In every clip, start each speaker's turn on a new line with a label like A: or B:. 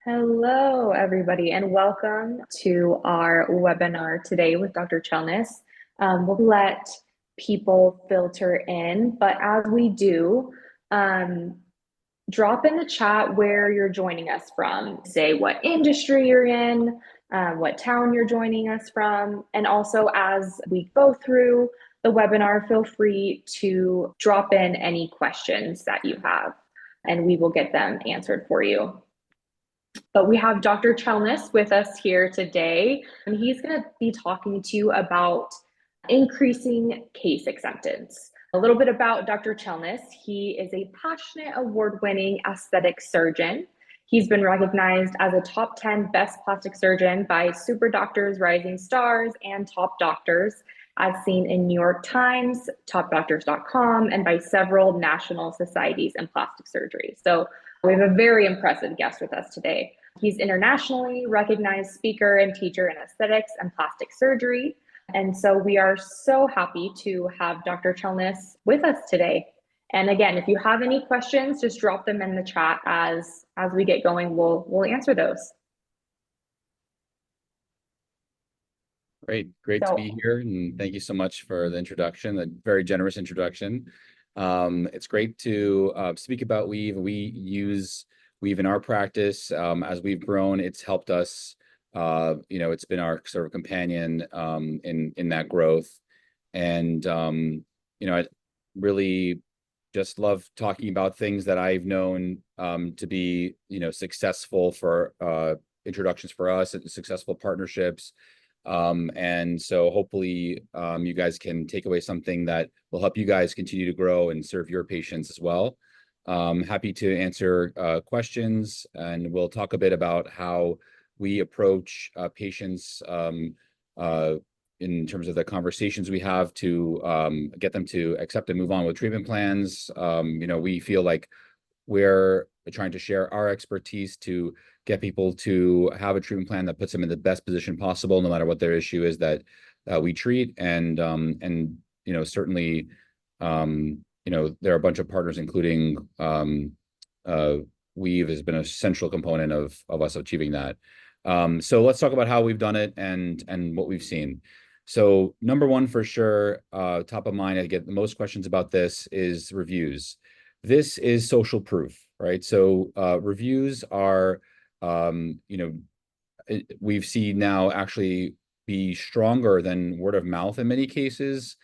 A: Hello, everybody, and welcome to our webinar today with Dr. Chelnis. We'll let people filter in, but as we do, um, drop in the chat where you're joining us from. Say what industry you're in, what town you're joining us from, and also as we go through the webinar, feel free to drop in any questions that you have, and we will get them answered for you. But we have Dr. Chelnis with us here today, and he's going to be talking to you about increasing case acceptance. A little bit about Dr. Chelnis. He is a passionate, award-winning aesthetic surgeon. He's been recognized as a top 10 best plastic surgeon by Super Doctors, Rising Stars, and Top Doctors, as seen in New York Times, topdoctors.com, and by several national societies in plastic surgery. So we have a very impressive guest with us today. He's internationally recognized speaker and teacher in aesthetics and plastic surgery. And so we are so happy to have Dr. Chelnis with us today. And again, if you have any questions, just drop them in the chat as we get going. We'll answer those.
B: Great to be here, and thank you so much for the introduction, a very generous introduction. It's great to speak about Weave. We use Weave in our practice. As we've grown, it's helped us. It's been our sort of companion in that growth, and I really just love talking about things that I've known to be successful for introductions for us and successful partnerships. And so hopefully you guys can take away something that will help you guys continue to grow and serve your patients as well. Happy to answer questions, and we'll talk a bit about how we approach patients in terms of the conversations we have to get them to accept and move on with treatment plans. We feel like we're trying to share our expertise to get people to have a treatment plan that puts them in the best position possible, no matter what their issue is that we treat. And certainly, there are a bunch of partners, including Weave has been a central component of us achieving that. So let's talk about how we've done it and what we've seen. So number one, for sure, top of mind, I get the most questions about this is reviews. This is social proof, right? So reviews are, we've seen now actually be stronger than word of mouth in many cases.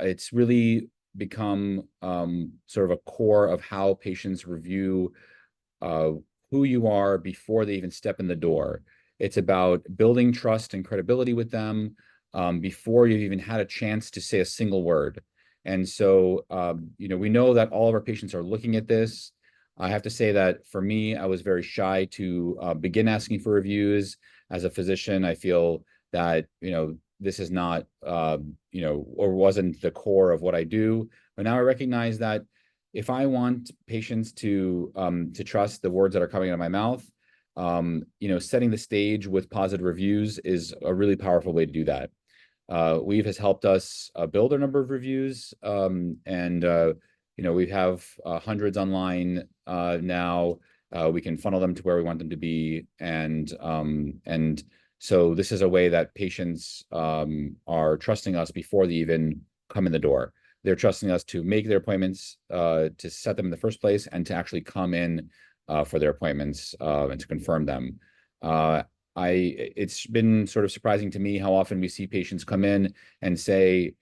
B: It's really become sort of a core of how patients review who you are before they even step in the door. It's about building trust and credibility with them before you've even had a chance to say a single word. And so, we know that all of our patients are looking at this. I have to say that for me, I was very shy to begin asking for reviews. As a physician, I feel that, this is not, or wasn't the core of what I do. But now I recognize that if I want patients to trust the words that are coming out of my mouth, setting the stage with positive reviews is a really powerful way to do that. Weave has helped us build a number of reviews, we have hundreds online now. We can funnel them to where we want them to be, and so this is a way that patients are trusting us before they even come in the door. They're trusting us to make their appointments, to set them in the first place, and to actually come in for their appointments and to confirm them. It's been sort of surprising to me how often we see patients come in and say,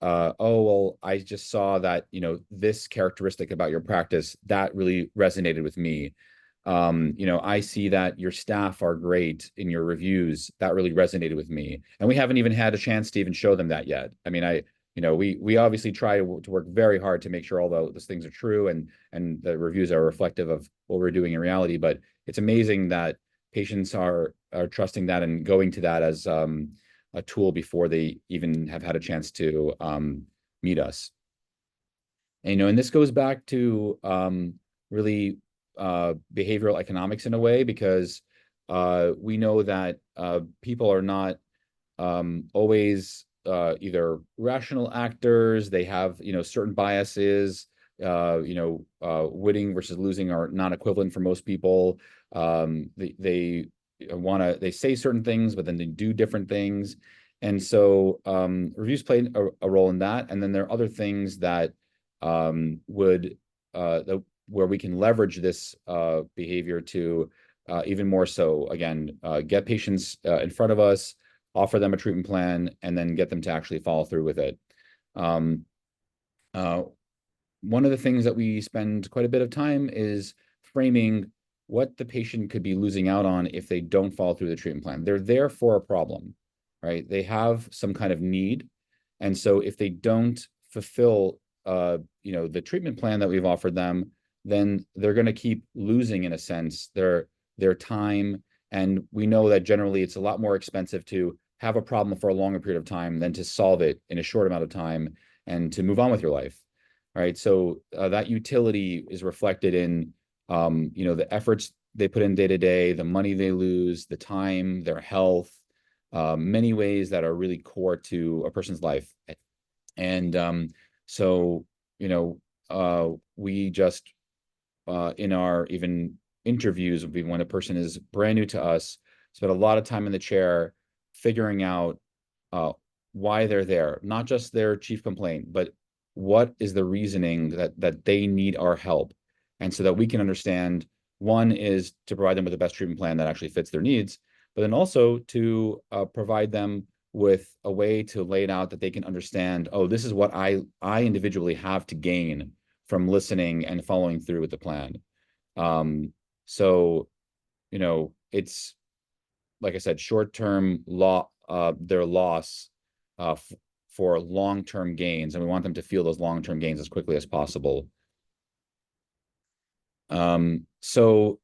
B: oh, well, I just saw that, this characteristic about your practice, that really resonated with me. I see that your staff are great in your reviews. That really resonated with me. And we haven't even had a chance to even show them that yet. I mean, we obviously try to work very hard to make sure all those things are true and the reviews are reflective of what we're doing in reality. But it's amazing that patients are trusting that and going to that as a tool before they even have had a chance to meet us. And this goes back to really behavioral economics in a way, because we know that people are not always either rational actors. They have certain biases. winning versus losing are not equivalent for most people. They say certain things, but then they do different things. And so reviews play a role in that. And then there are other things that would where we can leverage this behavior to even more so, again, get patients in front of us, offer them a treatment plan, and then get them to actually follow through with it. Um, uh, One of the things that we spend quite a bit of time is framing what the patient could be losing out on if they don't follow through the treatment plan. They're there for a problem, right? They have some kind of need. And so if they don't fulfill the treatment plan that we've offered them, then they're going to keep losing, in a sense, their time. And we know that generally it's a lot more expensive to have a problem for a longer period of time than to solve it in a short amount of time and to move on with your life. Right. So that utility is reflected in, the efforts they put in day to day, the money they lose, the time, their health, many ways that are really core to a person's life. And so, we just, in our even interviews, when a person is brand new to us, spend a lot of time in the chair figuring out uh, why they're there, not just their chief complaint, but what is the reasoning that they need our help, and so that we can understand. One is to provide them with the best treatment plan that actually fits their needs, but then also to provide them with a way to lay it out that they can understand. Oh, this is what I individually have to gain from listening and following through with the plan. So, it's like I said, short-term their loss for long-term gains, and we want them to feel those long-term gains as quickly as possible. So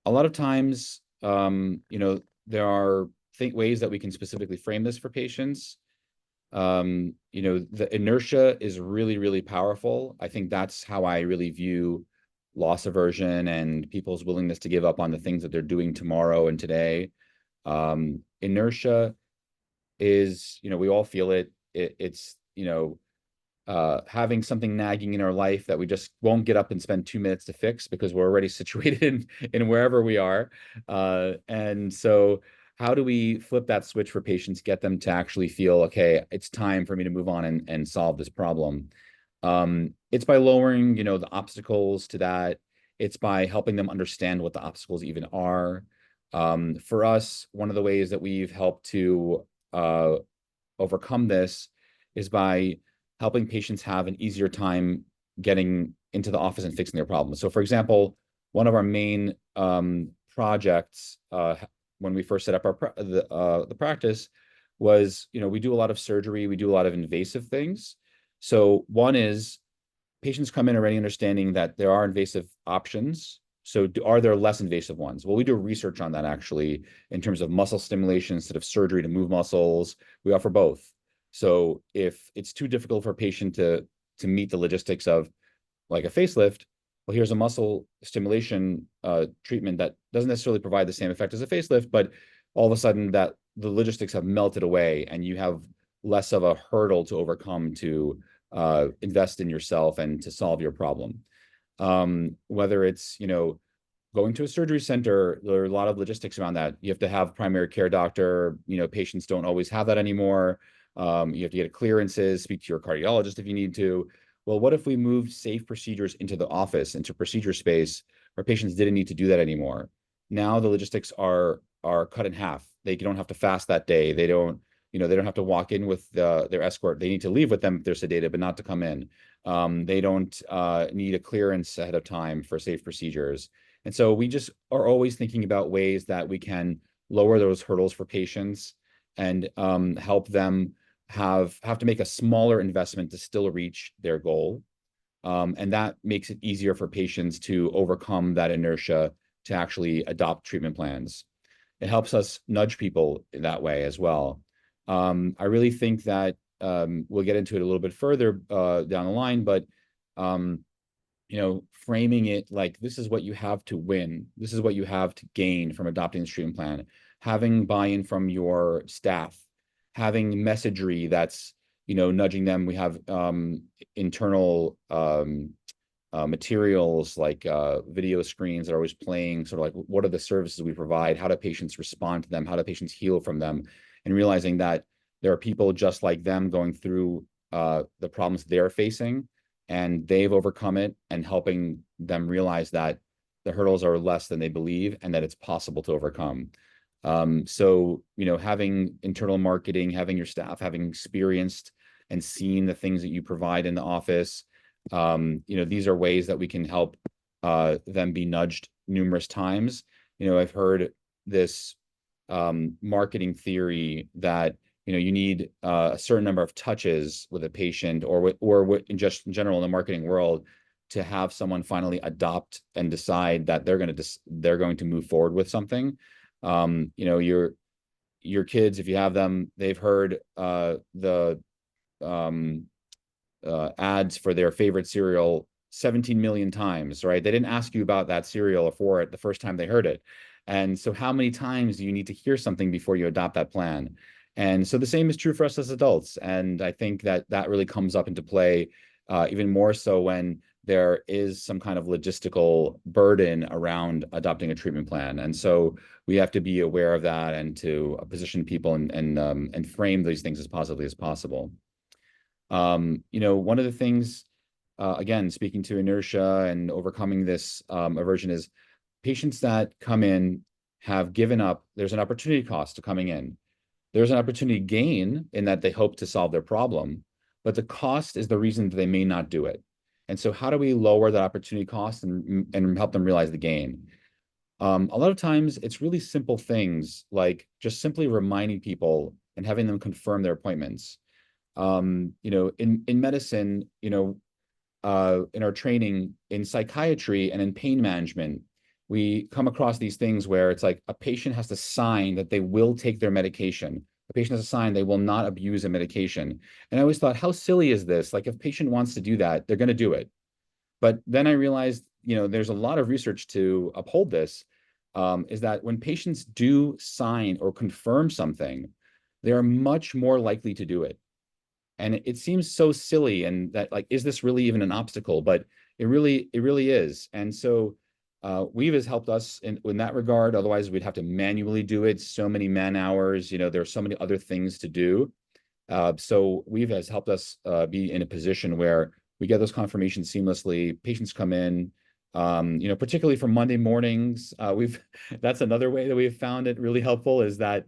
B: a lot of times, there are ways that we can specifically frame this for patients. The inertia is really, really powerful. I think that's how I really view loss aversion and people's willingness to give up on the things that they're doing tomorrow and today. Inertia is, we all feel it. It's, having something nagging in our life that we just won't get up and spend 2 minutes to fix because we're already situated in wherever we are. And so how do we flip that switch for patients, get them to actually feel, okay, it's time for me to move on and solve this problem? It's by lowering, the obstacles to that. It's by helping them understand what the obstacles even are. For us, one of the ways that we've helped to overcome this is by helping patients have an easier time getting into the office and fixing their problems. So, for example, one of our main projects when we first set up the practice was, we do a lot of surgery, we do a lot of invasive things. So one is patients come in already understanding that there are invasive options. So are there less invasive ones? Well, we do research on that actually in terms of muscle stimulation instead of surgery to move muscles. We offer both. So if it's too difficult for a patient to meet the logistics of like a facelift, well, here's a muscle stimulation treatment that doesn't necessarily provide the same effect as a facelift, but all of a sudden that the logistics have melted away and you have less of a hurdle to overcome to invest in yourself and to solve your problem. Whether it's, going to a surgery center, there are a lot of logistics around that. You have to have primary care doctor, patients don't always have that anymore. You have to get clearances, speak to your cardiologist if you need to. Well, what if we moved safe procedures into the office, into procedure space, where patients didn't need to do that anymore? Now the logistics are cut in half. They don't have to fast that day. They don't have to walk in with their escort. They need to leave with them if they're sedated, but not to come in. They don't need a clearance ahead of time for safe procedures. And so we just are always thinking about ways that we can lower those hurdles for patients and help them have to make a smaller investment to still reach their goal. And that makes it easier for patients to overcome that inertia to actually adopt treatment plans. It helps us nudge people in that way as well. I really think that we'll get into it a little bit further down the line, but framing it like this is what you have to win, this is what you have to gain from adopting the treatment plan, having buy-in from your staff, having messagery that's nudging them. We have internal materials like video screens that are always playing, sort of like what are the services we provide, how do patients respond to them, how do patients heal from them, and realizing that there are people just like them going through the problems they're facing, and they've overcome it, and helping them realize that the hurdles are less than they believe and that it's possible to overcome. So, having internal marketing, having your staff, having experienced and seen the things that you provide in the office, these are ways that we can help them be nudged numerous times. I've heard this marketing theory that you need a certain number of touches with a patient, or in just in general in the marketing world, to have someone finally adopt and decide that they're going to move forward with something. Your kids, if you have them, they've heard the um, ads for their favorite cereal 17 million times, right? They didn't ask you about that cereal or for it the first time they heard it. And so how many times do you need to hear something before you adopt that plan? And so the same is true for us as adults. And I think that really comes up into play even more so when there is some kind of logistical burden around adopting a treatment plan. And so we have to be aware of that, and to position people and frame these things as positively as possible. One of the things, again, speaking to inertia and overcoming this aversion, is patients that come in have given up. There's an opportunity cost to coming in. There's an opportunity gain in that they hope to solve their problem, but the cost is the reason that they may not do it. And so how do we lower that opportunity cost and help them realize the gain? A lot of times it's really simple things, like just simply reminding people and having them confirm their appointments. In medicine, in our training in psychiatry and in pain management, we come across these things where it's like a patient has to sign that they will take their medication. A patient has to sign they will not abuse a medication. And I always thought, how silly is this? Like, if a patient wants to do that, they're going to do it. But then I realized, there's a lot of research to uphold this, is that when patients do sign or confirm something, they are much more likely to do it. And it seems so silly, and that, like, is this really even an obstacle? But it really is. And so Weave has helped us in that regard. Otherwise, we'd have to manually do it. So many man hours, there are so many other things to do. So Weave has helped us be in a position where we get those confirmations seamlessly. Patients come in, particularly for Monday mornings. That's another way that we've found it really helpful, is that,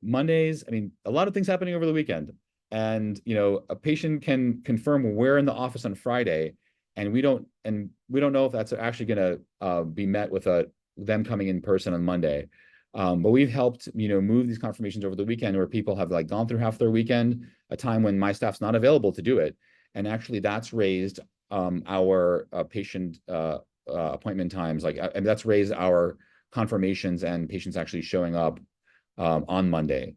B: Mondays, I mean, a lot of things happening over the weekend. And, a patient can confirm we're in the office on Friday, and we don't know if that's actually going to be met with them coming in person on Monday. But we've helped, move these confirmations over the weekend, where people have like gone through half their weekend, a time when my staff's not available to do it. And actually that's raised our patient appointment times, and that's raised our confirmations and patients actually showing up on Monday.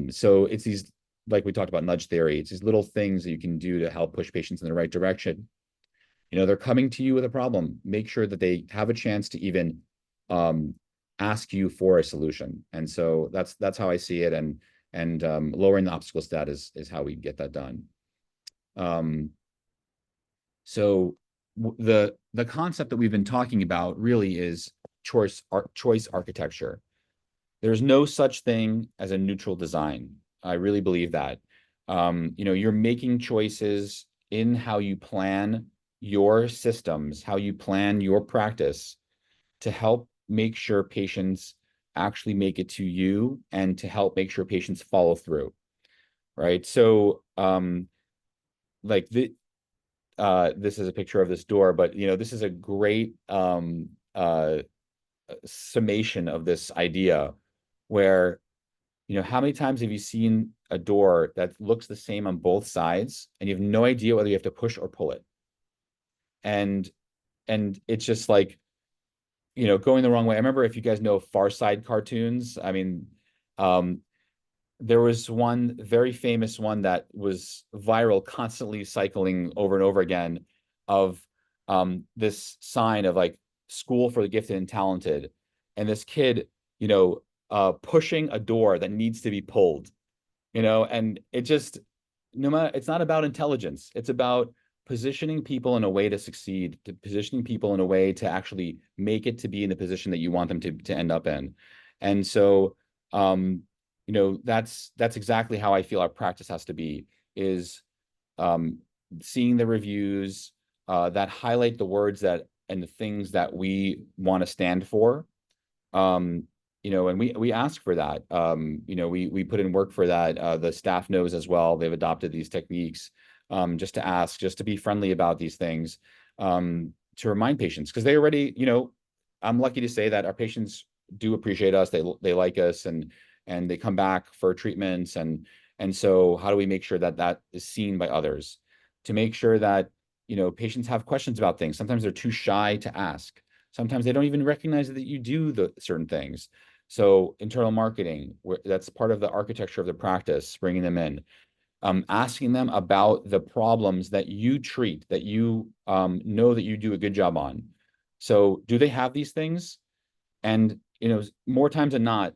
B: So it's these, like we talked about nudge theory, it's these little things that you can do to help push patients in the right direction. They're coming to you with a problem. Make sure that they have a chance to even ask you for a solution. And so that's how I see it. And lowering the obstacle status is how we get that done. So the concept that we've been talking about really is choice architecture. There's no such thing as a neutral design. I really believe that. You're making choices in how you plan your systems, how you plan your practice, to help make sure patients actually make it to you, and to help make sure patients follow through. Right. So, like this is a picture of this door, but this is a great summation of this idea, where how many times have you seen a door that looks the same on both sides, and you have no idea whether you have to push or pull it? And it's just like, going the wrong way. I remember, if you guys know Far Side cartoons, I mean, there was one very famous one that was viral, constantly cycling over and over again, of this sign of like school for the gifted and talented, and this kid, pushing a door that needs to be pulled, and it just, no matter, it's not about intelligence, it's about positioning people in a way to succeed, to positioning people in a way to actually make it to be in the position that you want them to end up in. And so, that's exactly how I feel our practice has to be, is um, seeing the reviews that highlight the words that and the things that we want to stand for. Um, and we ask for that. We put in work for that. The staff knows as well. They've adopted these techniques, just to ask, just to be friendly about these things, to remind patients, because they already, I'm lucky to say that our patients do appreciate us. They like us, and they come back for treatments, and so how do we make sure that that is seen by others, to make sure that patients have questions about things. Sometimes they're too shy to ask. Sometimes they don't even recognize that you do the certain things. So internal marketing, that's part of the architecture of the practice, bringing them in, asking them about the problems that you treat, that you know that you do a good job on. So do they have these things? And more times than not,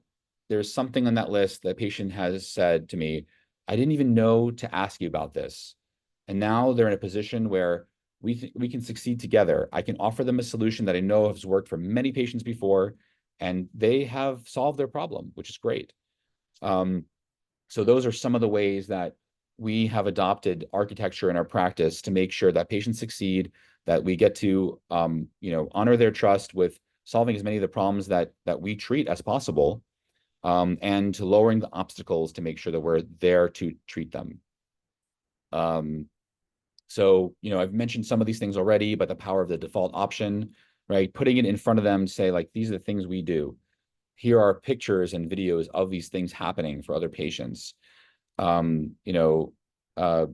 B: there's something on that list that patient has said to me, I didn't even know to ask you about this. And now they're in a position where we can succeed together. I can offer them a solution that I know has worked for many patients before, and they have solved their problem, which is great. So those are some of the ways that we have adopted architecture in our practice to make sure that patients succeed, that we get to honor their trust with solving as many of the problems that we treat as possible, and to lowering the obstacles to make sure that we're there to treat them. So, I've mentioned some of these things already, but the power of the default option, right? Putting it in front of them, say, like, these are the things we do. Here are pictures and videos of these things happening for other patients. Um, you know, uh,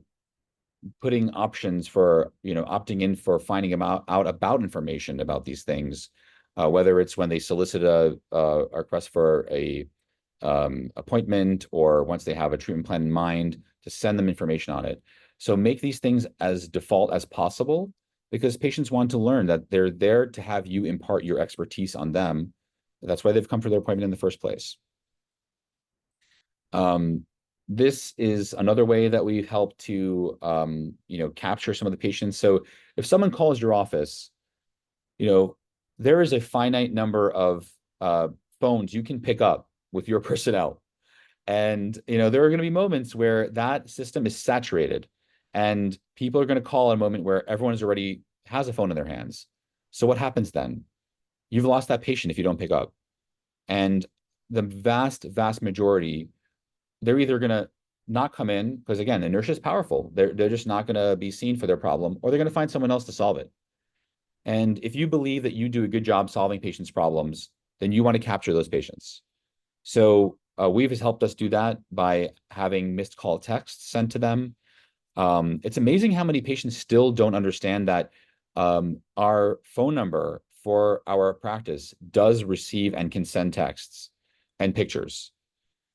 B: Putting options for, opting in for finding out about information about these things, whether it's when they solicit a request for a appointment, or once they have a treatment plan in mind, to send them information on it. So make these things as default as possible, because patients want to learn that they're there to have you impart your expertise on them. That's why they've come for their appointment in the first place. This is another way that we've helped to, capture some of the patients. So if someone calls your office, there is a finite number of phones you can pick up with your personnel. And, there are going to be moments where that system is saturated, and people are going to call at a moment where everyone is already has a phone in their hands. So what happens then? You've lost that patient if you don't pick up. And the vast, vast majority, they're either going to not come in because, again, inertia is powerful. They're just not going to be seen for their problem, or they're going to find someone else to solve it. And if you believe that you do a good job solving patients' problems, then you want to capture those patients. So Weave has helped us do that by having missed call texts sent to them. It's amazing how many patients still don't understand that our phone number for our practice does receive and can send texts and pictures.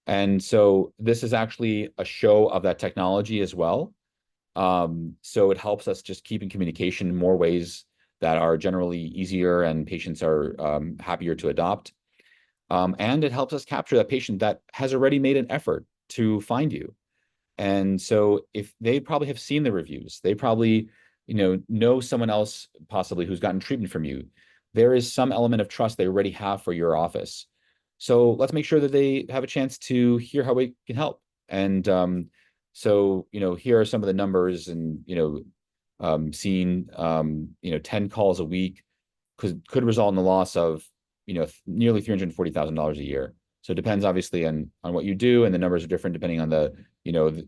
B: And so this is actually a show of that technology as well. So it helps us just keep in communication in more ways that are generally easier and patients are happier to adopt. And it helps us capture that patient that has already made an effort to find you. And so if they probably have seen the reviews, they probably, know someone else possibly who's gotten treatment from you. There is some element of trust they already have for your office. So let's make sure that they have a chance to hear how we can help. And here are some of the numbers, and, seeing, 10 calls a week could result in the loss of, nearly $340,000 a year. So it depends obviously on what you do, and the numbers are different depending on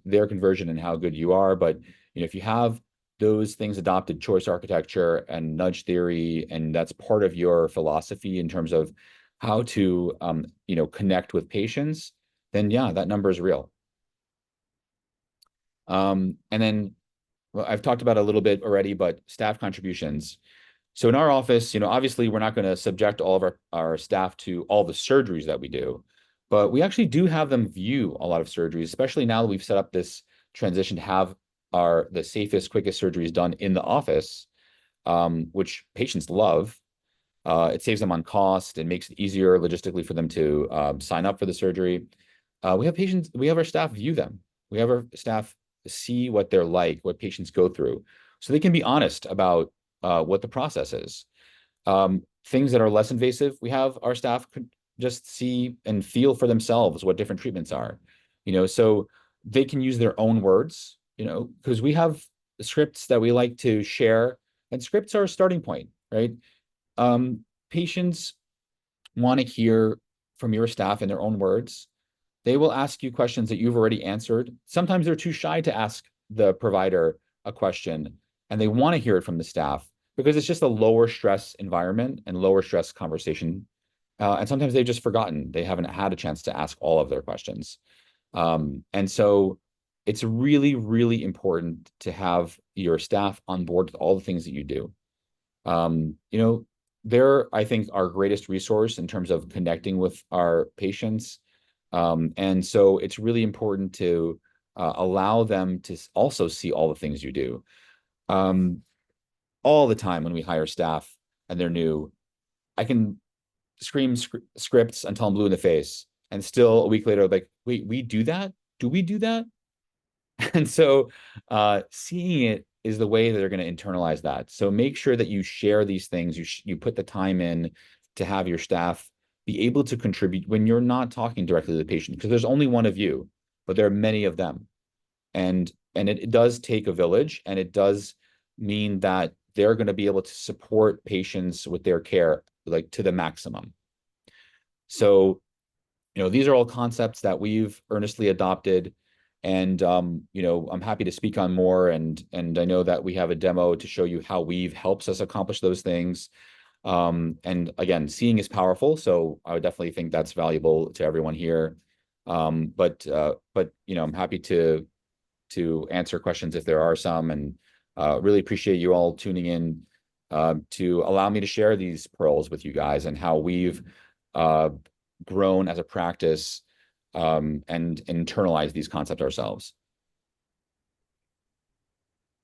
B: their conversion and how good you are. But if you have those things adopted, choice architecture and nudge theory, and that's part of your philosophy in terms of how to connect with patients, then yeah, that number is real. And then, well, I've talked about it a little bit already, but staff contributions. So in our office, obviously we're not going to subject all of our staff to all the surgeries that we do, but we actually do have them view a lot of surgeries, especially now that we've set up this transition to have the safest, quickest surgeries done in the office, which patients love. It saves them on cost and makes it easier logistically for them to sign up for the surgery. We have our staff view them. We have our staff see what they're like, what patients go through. so they can be honest about what the process is. Things that are less invasive, we have our staff could just see and feel for themselves what different treatments are, so they can use their own words, because we have scripts that we like to share, and scripts are a starting point, right? Patients want to hear from your staff in their own words. They will ask you questions that you've already answered. Sometimes they're too shy to ask the provider a question, and they want to hear it from the staff because it's just a lower stress environment and lower stress conversation. And sometimes they've just forgotten. They haven't had a chance to ask all of their questions. And so it's really, really important to have your staff on board with all the things that you do. Um, you know, they're, I think, our greatest resource in terms of connecting with our patients. And so it's really important to allow them to also see all the things you do. Um, all the time when we hire staff and they're new, I can scream scripts until I'm blue in the face, and still a week later, like, wait, we do that? Do we do that? And so seeing it is the way that they're going to internalize that. So make sure that you share these things. You put the time in to have your staff be able to contribute when you're not talking directly to the patient, because there's only one of you, but there are many of them. And it does take a village, and it does mean that they're going to be able to support patients with their care like to the maximum. So, these are all concepts that we've earnestly adopted. And I'm happy to speak on more. And I know that we have a demo to show you how Weave helps us accomplish those things. And again, seeing is powerful, so I would definitely think that's valuable to everyone here. But I'm happy to answer questions if there are some, and really appreciate you all tuning in to allow me to share these pearls with you guys and how we've uh, grown as a practice and internalize these concepts ourselves.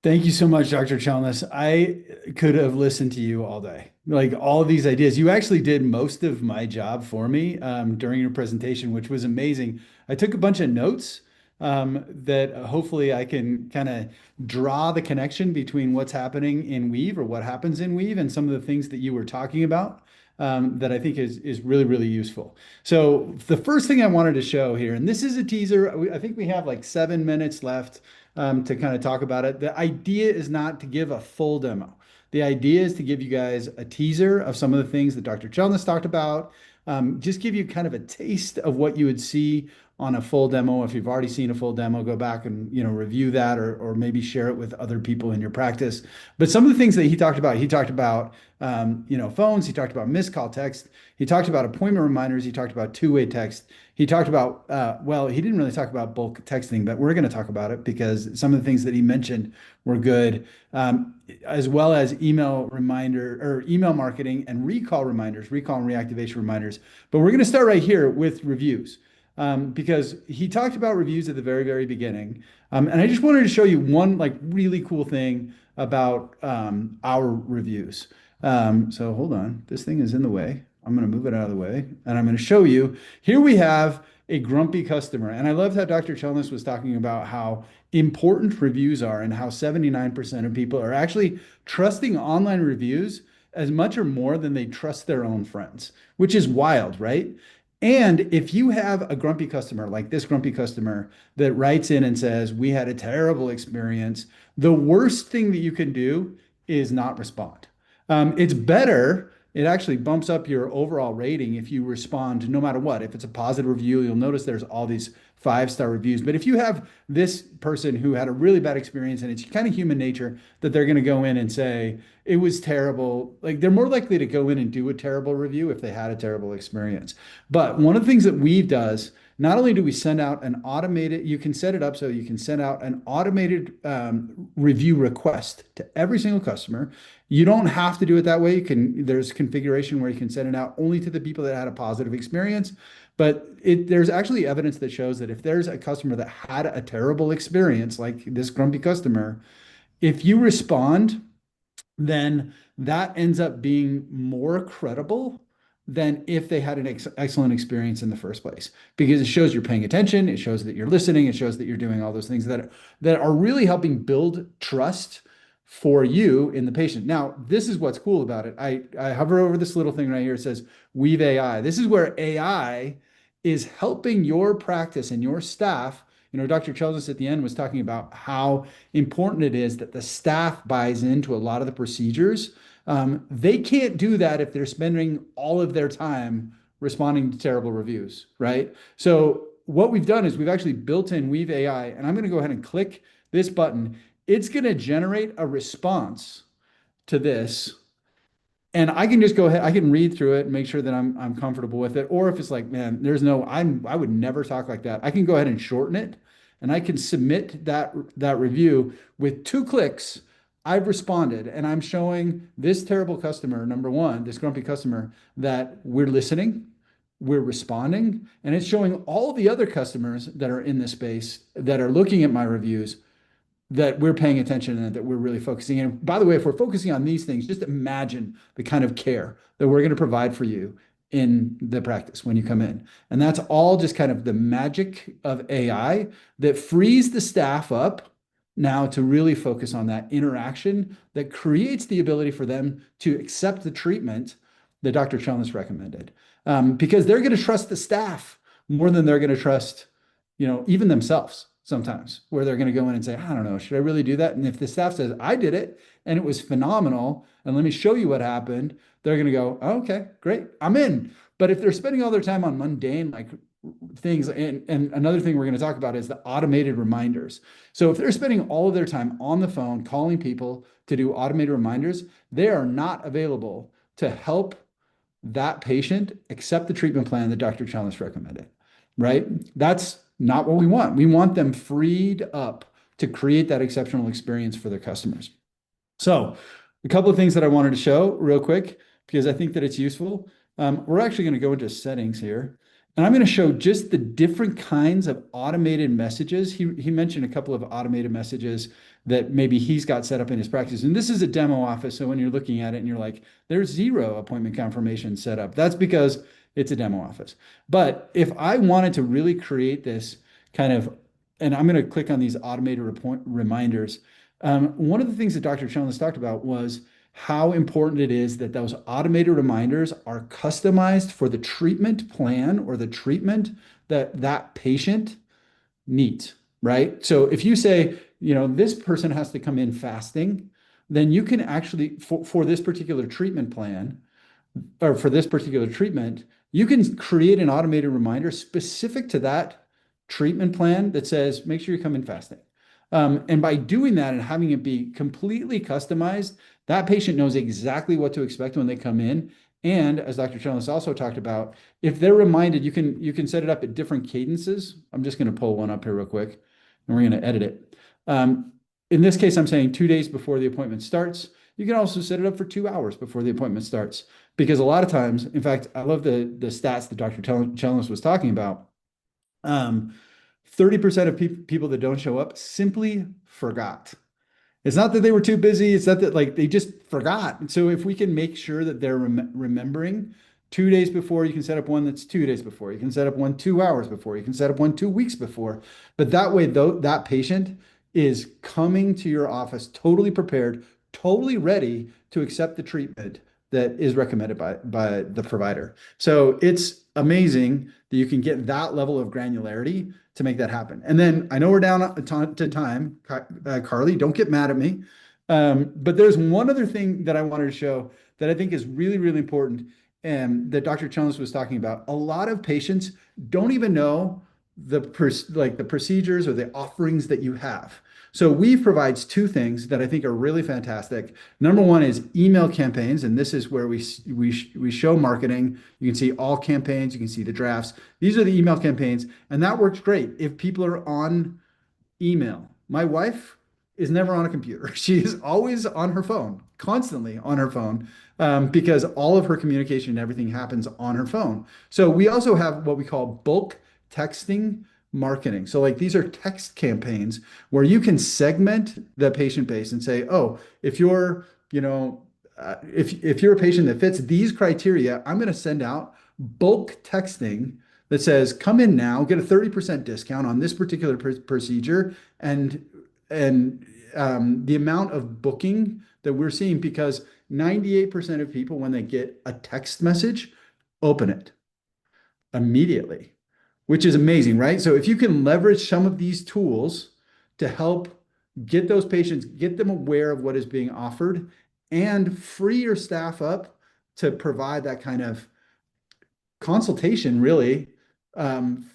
C: Thank you so much, Dr. Chelnis. I could have listened to you all day. Like all of these ideas, you actually did most of my job for me during your presentation, which was amazing. I took a bunch of notes that hopefully I can kind of draw the connection between what's happening in Weave or what happens in Weave and some of the things that you were talking about that I think is really, really useful. So the first thing I wanted to show here, and this is a teaser. I think we have like 7 minutes left to kind of talk about it. The idea is not to give a full demo. The idea is to give you guys a teaser of some of the things that Dr. Chelnis talked about, just give you kind of a taste of what you would see on a full demo. If you've already seen a full demo, go back and review that, or maybe share it with other people in your practice. But some of the things that he talked about phones. He talked about missed call text. He talked about appointment reminders. He talked about two-way text. He talked about, well, he didn't really talk about bulk texting, but we're going to talk about it because some of the things that he mentioned were good, as well as email reminder or email marketing and recall reminders, recall and reactivation reminders. But we're going to start right here with reviews. Because he talked about reviews at the very, very beginning. And I just wanted to show you one like really cool thing about our reviews. So hold on, this thing is in the way. I'm going to move it out of the way and I'm going to show you. Here we have a grumpy customer. And I love how Dr. Chelnis was talking about how important reviews are and how 79% of people are actually trusting online reviews as much or more than they trust their own friends, which is wild, right? And if you have a grumpy customer like this grumpy customer that writes in and says, we had a terrible experience, the worst thing that you can do is not respond. It's better. It actually bumps up your overall rating if you respond no matter what. If it's a positive review, you'll notice there's all these 5-star reviews. But if you have this person who had a really bad experience, and it's kind of human nature that they're going to go in and say, it was terrible. Like they're more likely to go in and do a terrible review if they had a terrible experience. But one of the things that Weave does, not only do we send out an automated, you can set it up so you can send out an automated review request to every single customer. You don't have to do it that way. There's configuration where you can send it out only to the people that had a positive experience. But there's actually evidence that shows that if there's a customer that had a terrible experience, like this grumpy customer, if you respond, then that ends up being more credible than if they had an excellent experience in the first place, because it shows you're paying attention, it shows that you're listening, it shows that you're doing all those things that are really helping build trust for you in the patient. Now, this is what's cool about it. I hover over this little thing right here. It says Weave AI. This is where AI is helping your practice and your staff. Dr. Chelnis at the end was talking about how important it is that the staff buys into a lot of the procedures. They can't do that if they're spending all of their time responding to terrible reviews, right? So what we've done is we've actually built in Weave AI, and I'm going to go ahead and click this button. It's going to generate a response to this. And I can just go ahead, I can read through it and make sure that I'm comfortable with it. Or if it's like, man, I would never talk like that. I can go ahead and shorten it, and I can submit that review with 2 clicks. I've responded, and I'm showing this terrible customer, number one, this grumpy customer, that we're listening, we're responding, and it's showing all the other customers that are in this space that are looking at my reviews that we're paying attention and that we're really focusing. And by the way, if we're focusing on these things, just imagine the kind of care that we're going to provide for you in the practice when you come in. And that's all just kind of the magic of AI that frees the staff up now to really focus on that interaction that creates the ability for them to accept the treatment that Dr. Chelnis recommended. Because they're going to trust the staff more than they're going to trust, even themselves sometimes, where they're going to go in and say, I don't know, should I really do that? And if the staff says, I did it and it was phenomenal, and let me show you what happened, they're going to go, oh, okay, great, I'm in. But if they're spending all their time on mundane things, and another thing we're going to talk about is the automated reminders. So if they're spending all of their time on the phone calling people to do automated reminders, they are not available to help that patient accept the treatment plan that Dr. Chelnis recommended, right? That's not what we want. We want them freed up to create that exceptional experience for their customers. So a couple of things that I wanted to show real quick, because I think that it's useful. We're actually going to go into settings here, and I'm going to show just the different kinds of automated messages. He mentioned a couple of automated messages that maybe he's got set up in his practice. And this is a demo office. So when you're looking at it and you're like, there's 0 appointment confirmation set up, that's because it's a demo office. But if I wanted to really create this kind of, and I'm going to click on these automated reminders. One of the things that Dr. Chelnis talked about was how important it is that those automated reminders are customized for the treatment plan or the treatment that patient needs, right? So if you say, this person has to come in fasting, then you can actually, for this particular treatment plan, or for this particular treatment, you can create an automated reminder specific to that treatment plan that says, make sure you come in fasting. And by doing that and having it be completely customized, that patient knows exactly what to expect when they come in. And as Dr. Chelnis also talked about, if they're reminded, you can set it up at different cadences. I'm just going to pull one up here real quick, and we're going to edit it. In this case, I'm saying 2 days before the appointment starts. You can also set it up for 2 hours before the appointment starts. Because a lot of times, in fact, I love the stats that Dr. Chelnis was talking about. 30% of people that don't show up simply forgot. It's not that they were too busy. It's not that they just forgot. And so if we can make sure that they're remembering 2 days before, you can set up one that's 2 days before. You can set up one 2 hours before. You can set up one 2 weeks before. But that way, though, that patient is coming to your office totally prepared, totally ready to accept the treatment that is recommended by the provider. So it's amazing that you can get that level of granularity to make that happen. And then I know we're down to time, Carly, don't get mad at me. But there's one other thing that I wanted to show that I think is really, really important, and that Dr. Chelnis was talking about. A lot of patients don't even know the procedures or the offerings that you have. So Weave provides 2 things that I think are really fantastic. Number one is email campaigns, and this is where we show marketing. You can see all campaigns, you can see the drafts. These are the email campaigns, and that works great if people are on email. My wife is never on a computer. She is always on her phone, constantly on her phone, because all of her communication and everything happens on her phone. So we also have what we call bulk texting marketing. So these are text campaigns where you can segment the patient base and say, oh, if you're a patient that fits these criteria, I'm going to send out bulk texting that says, come in now, get a 30% discount on this particular procedure, and the amount of booking that we're seeing, because 98% of people, when they get a text message, open it immediately, which is amazing, right? So if you can leverage some of these tools to help get those patients, get them aware of what is being offered, and free your staff up to provide that kind of consultation, really,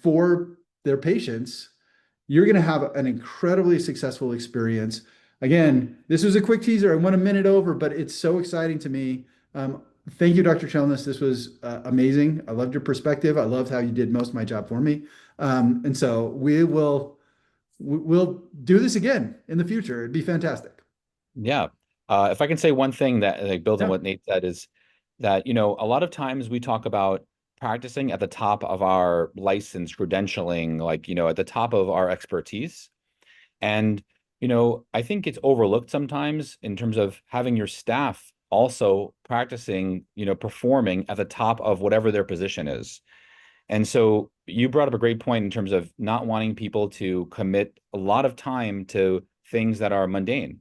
C: for their patients, you're going to have an incredibly successful experience. Again, this was a quick teaser. I went a minute over, but it's so exciting to me. Thank you, Dr. Chelnis. This was amazing. I loved your perspective. I loved how you did most of my job for me. And so we'll do this again in the future. It'd be fantastic.
B: Yeah. If I can say one thing that like builds on
C: Yeah.
B: what Nate said is that, you know, a lot of times we talk about practicing at the top of our license credentialing, like, you know, at the top of our expertise. And, you know, I think it's overlooked sometimes in terms of having your staff also practicing, you know, performing at the top of whatever their position is. And so you brought up a great point in terms of not wanting people to commit a lot of time to things that are mundane.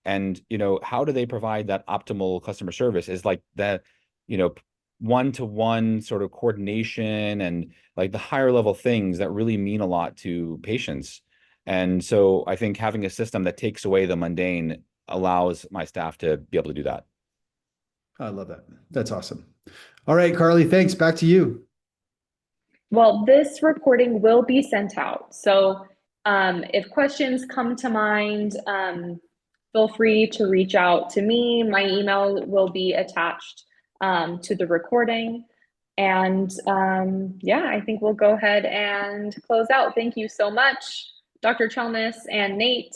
B: And, you know, how do they provide that optimal customer service is like that, you know, one-to-one sort of coordination and like the higher level things that really mean a lot to patients. And so I think having a system that takes away the mundane allows my staff to be able to do that.
C: I love that. That's awesome. All right, Carly, thanks. Back to you.
A: Well, this recording will be sent out. So if questions come to mind, feel free to reach out to me. My email will be attached to the recording. And yeah, I think we'll go ahead and close out. Thank you so much, Dr. Chelnis and Nate.